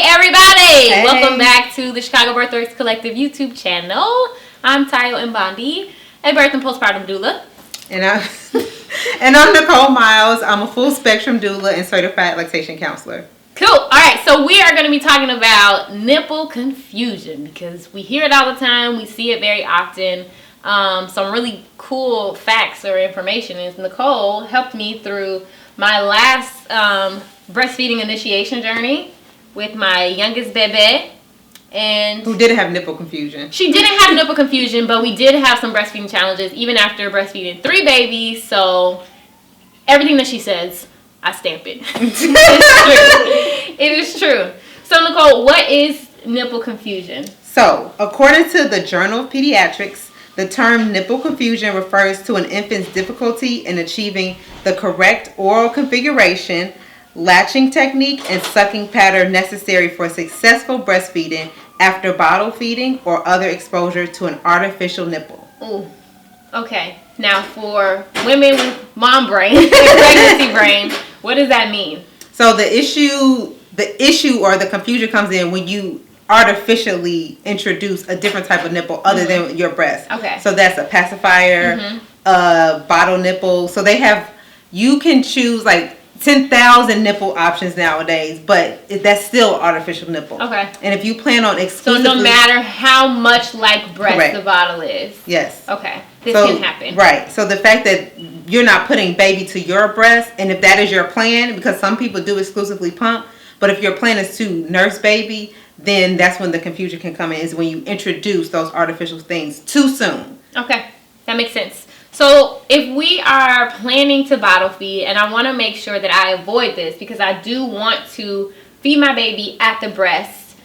everybody! Hey. Welcome back to the Chicago Birthworks Collective YouTube channel. I'm Tayo Mbandi, a birth and postpartum doula. And I'm Nicole Miles. I'm a full spectrum doula and certified lactation counselor. Cool. All right, so we are going to be talking about nipple confusion because we hear it all the time. We see it very often. Some really cool facts or information is Nicole helped me through my last breastfeeding initiation journey with my youngest bebe. And who didn't have nipple confusion. She didn't have nipple confusion, but we did have some breastfeeding challenges even after breastfeeding 3 babies. So everything that she says, I stamp it. It is true. So Nicole, what is nipple confusion? So according to the Journal of Pediatrics, the term nipple confusion refers to an infant's difficulty in achieving the correct oral configuration, latching technique, and sucking pattern necessary for successful breastfeeding after bottle feeding or other exposure to an artificial nipple. Ooh, okay. Now for women with mom brain, pregnancy brain, what does that mean? So the issue or the confusion comes in when you artificially introduce a different type of nipple other than your breast. Okay. So that's a pacifier, bottle nipple. So you can choose like 10,000 nipple options nowadays, but that's still artificial nipple. Okay. And if you plan on exclusively... So no matter how much like breast Correct. The bottle is? Yes. Okay. This can happen. Right. So the fact that you're not putting baby to your breast, and if that is your plan, because some people do exclusively pump, but if your plan is to nurse baby, then that's when the confusion can come in, is when you introduce those artificial things too soon. Okay. That makes sense. So if we are planning to bottle feed, and I want to make sure that I avoid this because I do want to feed my baby at the breast,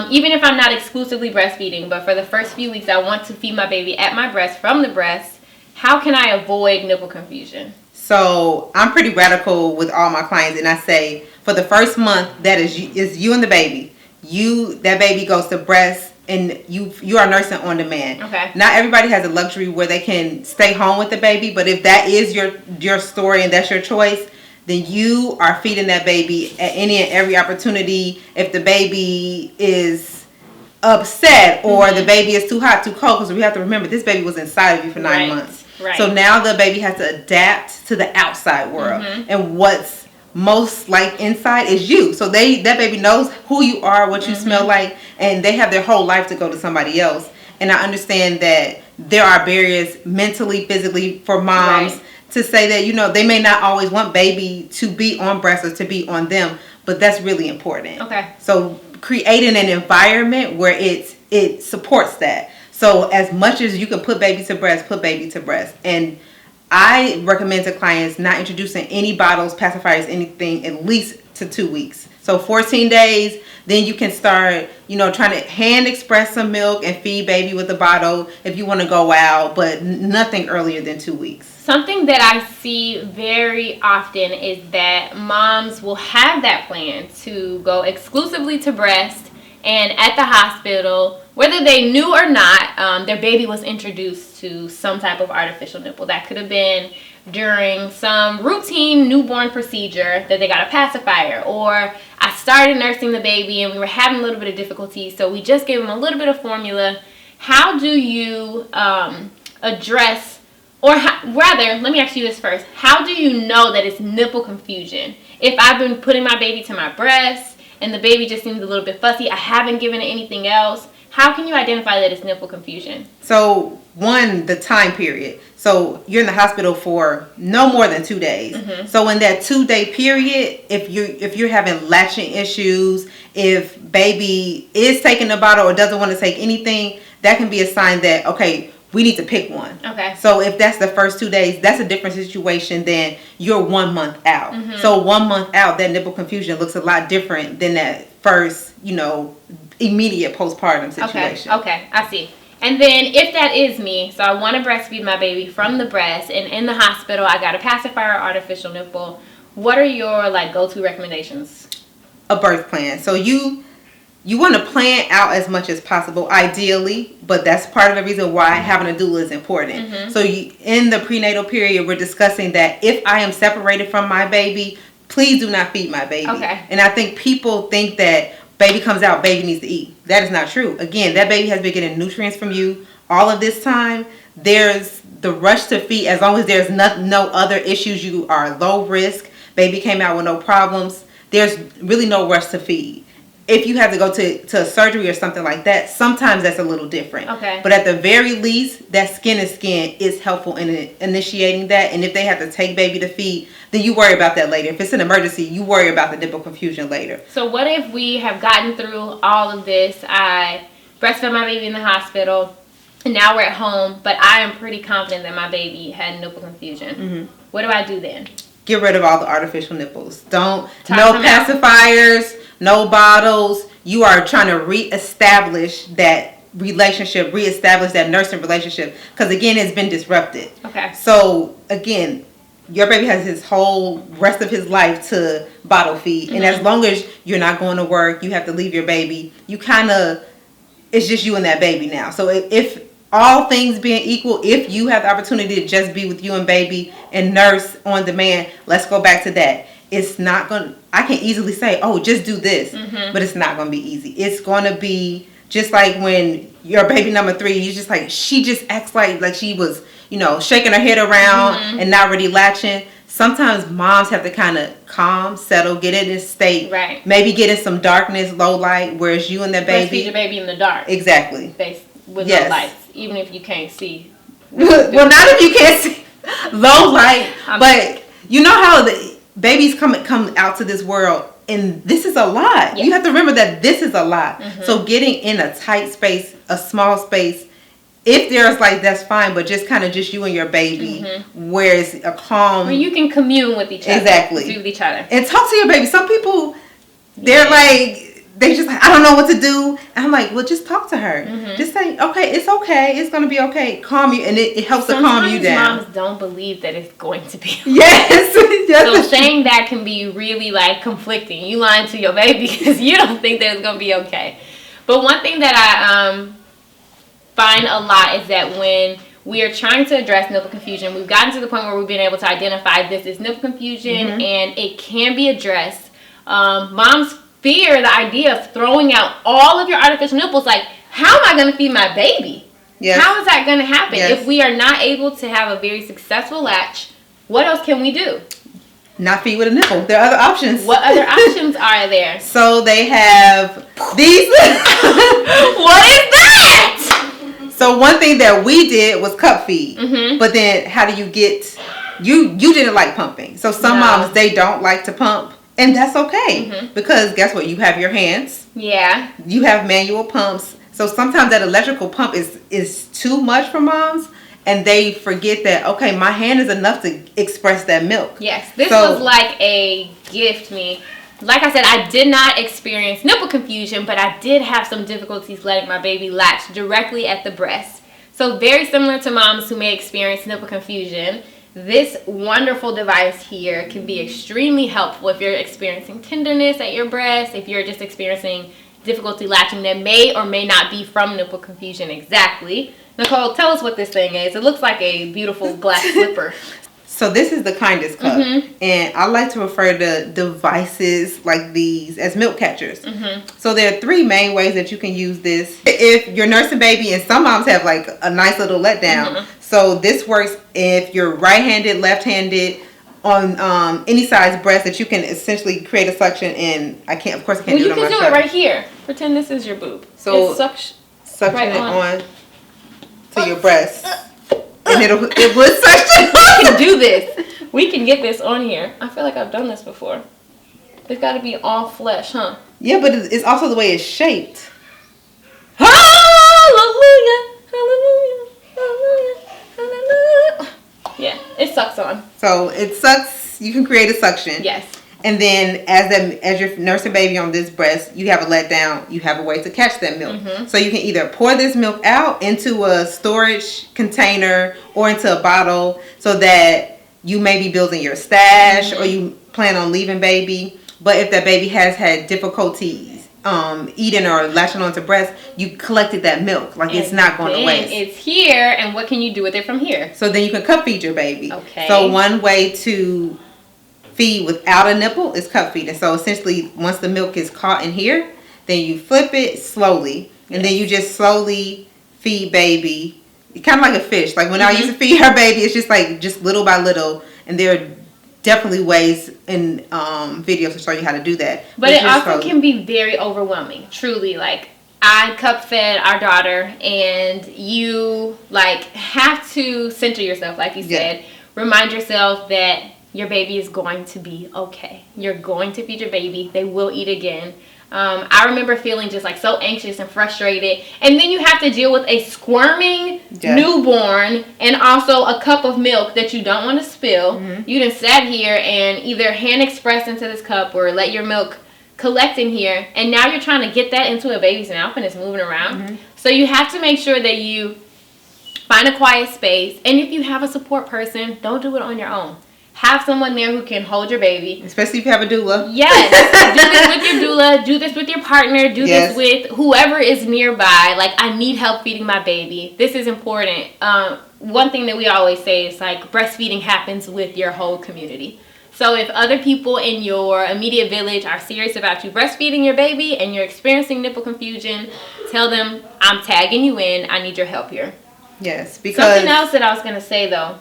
even if I'm not exclusively breastfeeding, but for the first few weeks I want to feed my baby at my breast from the breast, how can I avoid nipple confusion? So I'm pretty radical with all my clients, and I say for the first month that is you and the baby. That baby goes to breast, and you are nursing on demand. Okay. Not everybody has a luxury where they can stay home with the baby, but if that is your story and that's your choice, then you are feeding that baby at any and every opportunity. If the baby is upset or the baby is too hot, too cold, because we have to remember this baby was inside of you for 9 months. Right. So now the baby has to adapt to the outside world, and what's most like inside is you. So that baby knows who you are, what you smell like, and they have their whole life to go to somebody else. And I understand that there are barriers mentally, physically for moms to say that, they may not always want baby to be on breast or to be on them, but that's really important. Okay. So creating an environment where it supports that. So as much as you can put baby to breast, put baby to breast. And I recommend to clients not introducing any bottles, pacifiers, anything at least to 2 weeks. So 14 days, then you can start, trying to hand express some milk and feed baby with a bottle if you want to go out, but nothing earlier than 2 weeks. Something that I see very often is that moms will have that plan to go exclusively to breast, and at the hospital, whether they knew or not, their baby was introduced to some type of artificial nipple. That could have been during some routine newborn procedure that they got a pacifier, or I started nursing the baby and we were having a little bit of difficulty, so we just gave them a little bit of formula. How do you address, rather, let me ask you this first. How do you know that it's nipple confusion? If I've been putting my baby to my breast and the baby just seems a little bit fussy, I haven't given it anything else, how can you identify that it's nipple confusion? So, one, the time period. So, you're in the hospital for no more than 2 days. So, in that 2-day period, if you're having latching issues, if baby is taking the bottle or doesn't want to take anything, that can be a sign that, okay, we need to pick one. Okay. So if that's the first 2 days, that's a different situation than you're 1 month out. So 1 month out, that nipple confusion looks a lot different than that first, immediate postpartum situation. Okay, I see. And then if that is me, so I want to breastfeed my baby from the breast, and in the hospital I got a pacifier or artificial nipple, what are your go-to recommendations? A birth plan. So you want to plan out as much as possible, ideally, but that's part of the reason why having a doula is important. So in the prenatal period, we're discussing that if I am separated from my baby, please do not feed my baby. Okay. And I think people think that baby comes out, baby needs to eat. That is not true. Again, that baby has been getting nutrients from you all of this time. There's the rush to feed. As long as there's no other issues, you are low risk. Baby came out with no problems. There's really no rush to feed. If you have to go to a surgery or something like that, sometimes that's a little different. Okay. But at the very least, that skin to skin is helpful in initiating that. And if they have to take baby to feed, then you worry about that later. If it's an emergency, you worry about the nipple confusion later. So what if we have gotten through all of this? I breastfed my baby in the hospital, and now we're at home, but I am pretty confident that my baby had nipple confusion. Mm-hmm. What do I do then? Get rid of all the artificial nipples. No pacifiers, no bottles. You are trying to reestablish that relationship, reestablish that nursing relationship, because again, it's been disrupted. Okay. So again, your baby has his whole rest of his life to bottle feed. Mm-hmm. And as long as you're not going to work, you have to leave your baby, it's just you and that baby now. So if all things being equal, if you have the opportunity to just be with you and baby and nurse on demand, let's go back to that. It's not going to, I can easily say, oh, just do this, but it's not going to be easy. It's going to be just like when your baby number 3, you just like, she just acts like she was, shaking her head around and not really latching. Sometimes moms have to kind of calm, settle, get in this state. Right. Maybe get in some darkness, low light, whereas you and the baby. Breastfeed your baby in the dark. Exactly. With no lights, even if you can't see. Well, not if you can't see. Low light. But you know how the babies come out to this world, and this is a lot. Yes. You have to remember that this is a lot. Mm-hmm. So getting in a tight space, a small space, if there's that's fine, but just kind of just you and your baby, where it's a calm. Where you can commune with each other. Exactly. Be with each other. And talk to your baby. Some people, they're they just I don't know what to do. And I'm like, well, just talk to her. Mm-hmm. Just say, okay, it's going to be okay. Calm you, and it helps to calm you down. Moms don't believe that it's going to be okay. Yes. So saying that can be really conflicting. You lying to your baby because you don't think that it's going to be okay. But one thing that I find a lot is that when we are trying to address nipple confusion, we've gotten to the point where we've been able to identify this is nipple confusion, and it can be addressed. Moms fear the idea of throwing out all of your artificial nipples. Like, how am I going to feed my baby? Yes. How is that going to happen? Yes. If we are not able to have a very successful latch, what else can we do? Not feed with a nipple. There are other options. What other options are there? So they have these. What is that? So one thing that we did was cup feed. Mm-hmm. But then how do you get... You didn't like pumping. So some moms, they don't like to pump. And that's okay. Because guess what? You have your hands. Yeah. You have manual pumps. So sometimes that electrical pump is too much for moms. And they forget that, okay, my hand is enough to express that milk. Yes. This was like a gift to me. Like I said, I did not experience nipple confusion, but I did have some difficulties letting my baby latch directly at the breast. So very similar to moms who may experience nipple confusion, this wonderful device here can be extremely helpful if you're experiencing tenderness at your breast, if you're just experiencing difficulty latching that may or may not be from nipple confusion exactly. Nicole, tell us what this thing is. It looks like a beautiful glass slipper. So this is the Kindest Cup, and I like to refer to devices like these as milk catchers. So there are 3 main ways that you can use this. If you're nursing baby, and some moms have a nice little letdown. So this works if you're right-handed, left-handed, on any size breast, that you can essentially create a suction. And I can't do it on my shoulder. You can do it right here. Pretend this is your boob. So suction it on to your breast. And it would suction. We can do this. We can get this on here. I feel like I've done this before. It's got to be all flesh, huh? Yeah, but it's also the way it's shaped. Hallelujah, hallelujah, hallelujah, hallelujah. Yeah, it sucks on. So it sucks. You can create a suction. Yes. And then as you're nursing baby on this breast, you have a letdown. You have a way to catch that milk. So you can either pour this milk out into a storage container or into a bottle, so that you may be building your stash or you plan on leaving baby. But if that baby has had difficulties eating or latching onto breast, you collected that milk. It's not going to waste. It's here, and what can you do with it from here? So then you can cup feed your baby. Okay. So one way to feed without a nipple is cup feeding. So essentially, once the milk is caught in here, then you flip it slowly, and then you just slowly feed baby. Kind of like a fish. Like when I used to feed her baby, it's just like just little by little, and there are definitely ways in videos to show you how to do that. But it also can be very overwhelming. Truly, like I cup fed our daughter, and you like have to center yourself, like you said. Remind yourself that your baby is going to be okay. You're going to feed your baby. They will eat again. I remember feeling just like so anxious and frustrated. And then you have to deal with a squirming newborn and also a cup of milk that you don't want to spill. You done sat here and either hand express into this cup or let your milk collect in here. And now you're trying to get that into a baby's mouth and it's moving around. So you have to make sure that you find a quiet space. And if you have a support person, don't do it on your own. Have someone there who can hold your baby. Especially if you have a doula. Yes. Do this with your doula. Do this with your partner. Do this with whoever is nearby. Like, I need help feeding my baby. This is important. One thing that we always say is, like, breastfeeding happens with your whole community. So if other people in your immediate village are serious about you breastfeeding your baby and you're experiencing nipple confusion, tell them, I'm tagging you in. I need your help here. Yes. Because something else that I was going to say, though,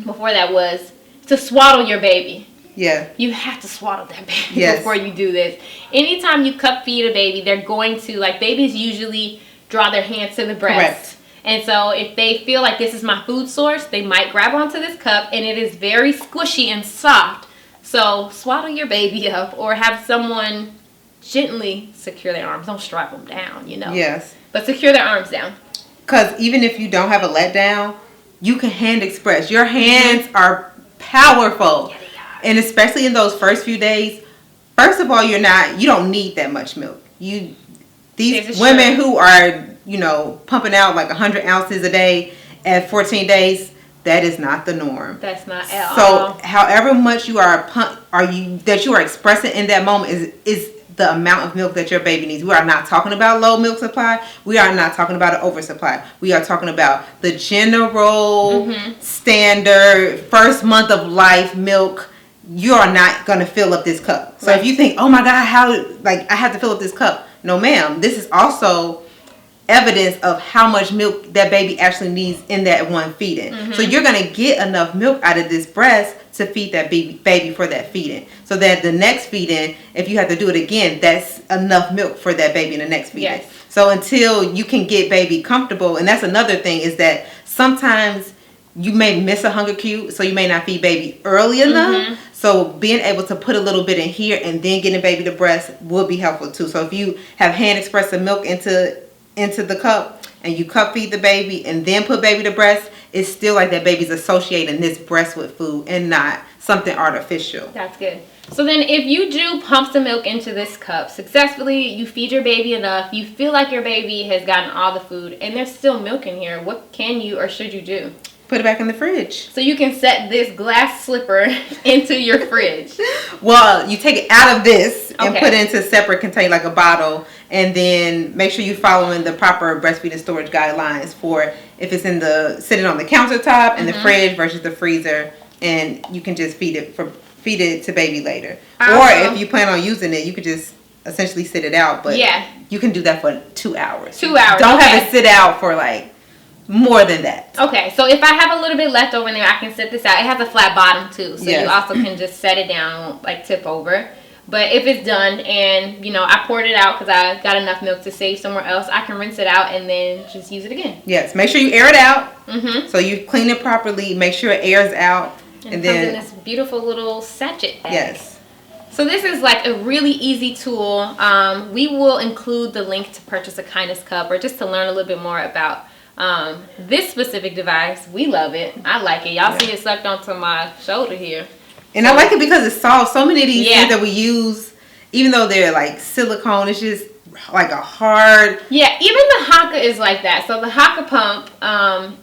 before that was to swaddle your baby. Yeah. You have to swaddle that baby before you do this. Anytime you cup feed a baby, they're going to, like, babies usually draw their hands to the breast. Correct. And so if they feel like this is my food source, they might grab onto this cup, and it is very squishy and soft. So swaddle your baby up or have someone gently secure their arms. Don't strap them down, you know. Yes. But secure their arms down. Because even if you don't have a letdown, you can hand express. Your hands are powerful. Yeah, they are. And especially in those first few days, first of all, you don't need that much milk. These women who are, pumping out like 100 ounces a day at 14 days, that is not the norm. That's not at all. So however much you are expressing in that moment is the amount of milk that your baby needs. We are not talking about low milk supply. We are not talking about an oversupply. We are talking about the general standard first month of life milk. You are not going to fill up this cup. So if you think, oh my God, I have to fill up this cup. No, ma'am. This is also evidence of how much milk that baby actually needs in that one feeding. So you're going to get enough milk out of this breast to feed that baby for that feeding. So that the next feeding, if you have to do it again, that's enough milk for that baby in the next feeding. Yes. So until you can get baby comfortable, and that's another thing, is that sometimes you may miss a hunger cue, so you may not feed baby early enough. So being able to put a little bit in here and then getting baby to breast will be helpful too. So if you have hand express the milk into the cup and you cup feed the baby and then put baby to breast, it's still like that baby's associating this breast with food and not something artificial. That's good. So then if you do pump some milk into this cup successfully, you feed your baby enough, you feel like your baby has gotten all the food and there's still milk in here, what can you or should you do? Put it back in the fridge. So you can set this glass slipper into your fridge. Well, you take it out of this and put it into a separate container, like a bottle, and then make sure you're following the proper breastfeeding storage guidelines for if it's sitting on the countertop in the fridge versus the freezer, and you can just feed it to baby later. Or if you plan on using it, you could just essentially sit it out, but you can do that for 2 hours. 2 hours. Don't have it sit out for like more than that. Okay, so if I have a little bit left over in there, I can set this out. It has a flat bottom too, so you also can just set it down, it won't like tip over. But if it's done and I poured it out because I got enough milk to save somewhere else, I can rinse it out and then just use it again. Yes, make sure you air it out. So you clean it properly, make sure it airs out, and then comes in this beautiful little sachet bag. Yes. So this is like a really easy tool. We will include the link to purchase a Kindest Cup or just to learn a little bit more about this specific device. We love it. I like it. Y'all see it sucked onto my shoulder here. And I like it because it's soft. So many of these things that we use, even though they're like silicone, it's just like a hard. Yeah, even the Haka is like that. So the Haka pump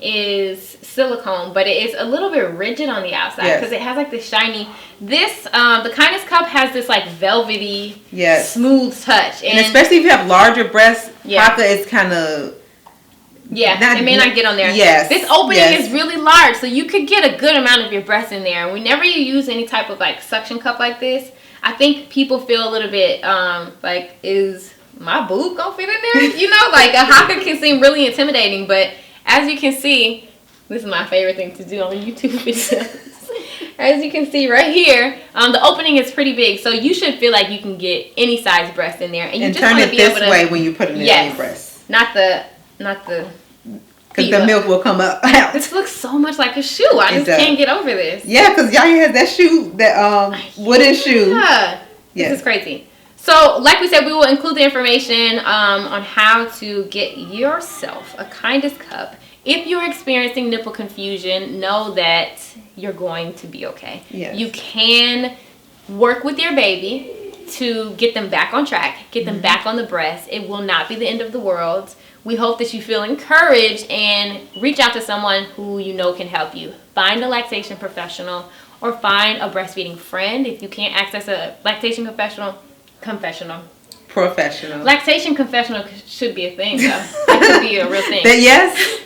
is silicone, but it is a little bit rigid on the outside because it has like the shiny. This the Kindest Cup has this like velvety, smooth touch, and especially if you have larger breasts, Haka is kind of. Yeah, it may not get on there. Yes. This opening is really large, so you could get a good amount of your breast in there. Whenever you use any type of like suction cup like this, I think people feel a little bit like, is my boob gonna fit in there? You know, like a haka can seem really intimidating, but as you can see, this is my favorite thing to do on YouTube videos. As you can see right here, the opening is pretty big, so you should feel like you can get any size breast in there, and you just turn want to it be this able to way when you put it in your breast. Not the. Because the milk will come up out. This looks so much like a shoe. I just can't get over this. Yeah, because Yaya has that shoe, that wooden shoe. Yeah, this is crazy. So, like we said, we will include the information on how to get yourself a Kindest Cup. If you're experiencing nipple confusion, know that you're going to be okay. Yes. You can work with your baby to get them back on track, get them back on the breast. It will not be the end of the world. We hope that you feel encouraged and reach out to someone who you know can help you. Find a lactation professional or find a breastfeeding friend. If you can't access a lactation professional. Lactation confessional should be a thing, though. That could be a real thing. Yes.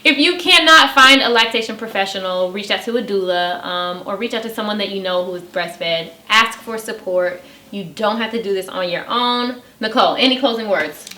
If you cannot find a lactation professional, reach out to a doula or reach out to someone that you know who is breastfed. Ask for support. You don't have to do this on your own. Nicole, any closing words?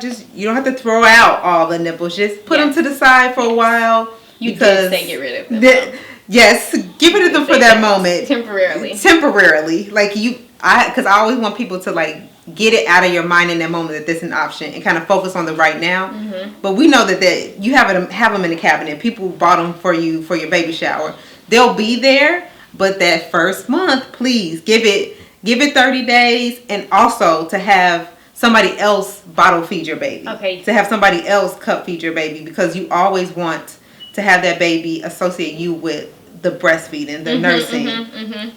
Just you don't have to throw out all the nipples. Just put them to the side for a while. You did say get rid of them. Yes, get rid of them for that moment. Temporarily. Like because I always want people to like get it out of your mind in that moment that this is an option and kind of focus on the right now. Mm-hmm. But we know that you have them in the cabinet. People bought them for you for your baby shower. They'll be there, but that first month, please give it 30 days, and also to have somebody else bottle feed your baby. Okay. To have somebody else cup feed your baby, because you always want to have that baby associate you with the breastfeeding, the nursing.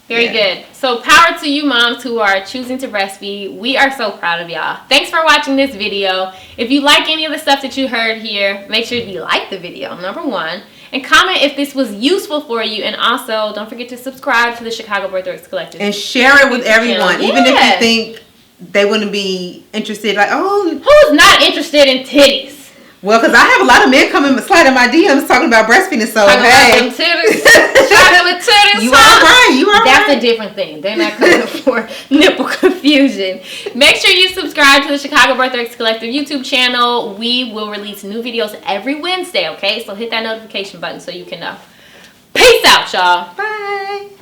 Very good. So power to you moms who are choosing to breastfeed. We are so proud of y'all. Thanks for watching this video. If you like any of the stuff that you heard here, make sure you like the video, number one. And comment if this was useful for you. And also, don't forget to subscribe to the Chicago Birthworks Collective. And share it with everyone. Even if you think they wouldn't be interested. Like, who's not interested in titties? Well, because I have a lot of men coming slide in my DMs talking about breastfeeding. So, hey. Chocolate titties. You are right. That's a different thing. They're not coming for nipple confusion. Make sure you subscribe to the Chicago Birthworks Collective YouTube channel. We will release new videos every Wednesday, okay? So hit that notification button so you can know. Peace out, y'all. Bye.